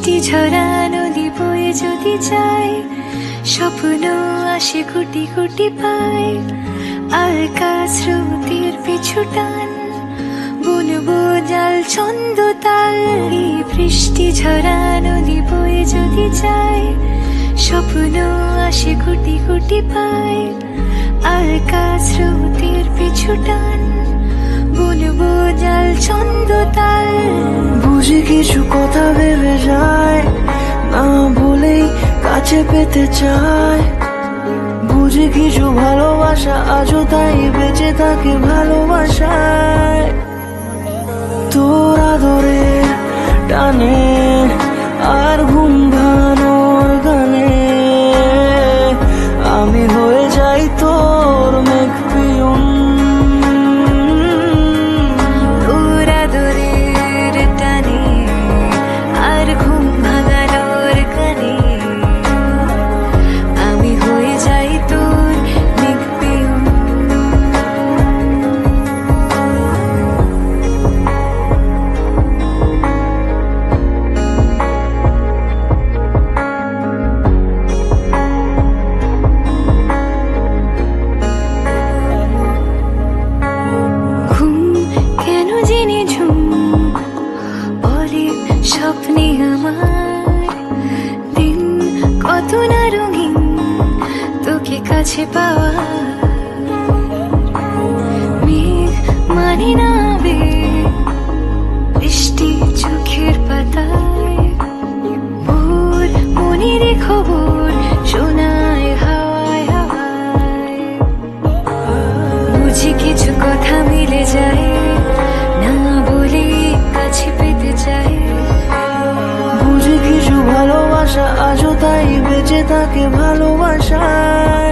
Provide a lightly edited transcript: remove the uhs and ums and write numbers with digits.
বৃষ্টি ঝরা নদী বয়ে যদি যায়, স্বপ্ন আসে কোটি কোটি পায়। আলকা স্রোতের পিছু টান, বুনবো জাল ছন্দ তাল। এই বৃষ্টি ঝরা নদী বয়ে যদি যায়, স্বপ্ন আসে কোটি কোটি পায়। আলকা স্রোতের পিছু টান, বুনবো জাল ছন্দ তাল। বুঝি কিছু কথা ভেবে যায়, না বলেই কাছে পেতে চায়। বুঝি কিছু ভালোবাসা আজও তাই বেঁচে থাকে ভালোবাসায়। তোর আদরের টানে আর ঘুম ভাঙানোর গানে আমি হয়ে যাই তোর মেঘ পিয়ন। তোর আদরের টানে আর ঘুম ভাঙানোর গানে আমি হয়ে যাই তোর মেঘ পিয়ন। স্বপ্নে আমার দিন কত না রঙিন, তোকে কাছে পাওয়া। মেঘ মানে না আবেগ, বৃষ্টি চোখের পাতায়। ভোর মনের খবর শোনায় হাওয়ায় হাওয়ায়। বুঝি কিছু কথা মিলে যায়, না বলে কাছে পেতে চাই। বুঝি কিছু ভালোবাসা আজও তাই বেঁচে থাকে ভালোবাসায়।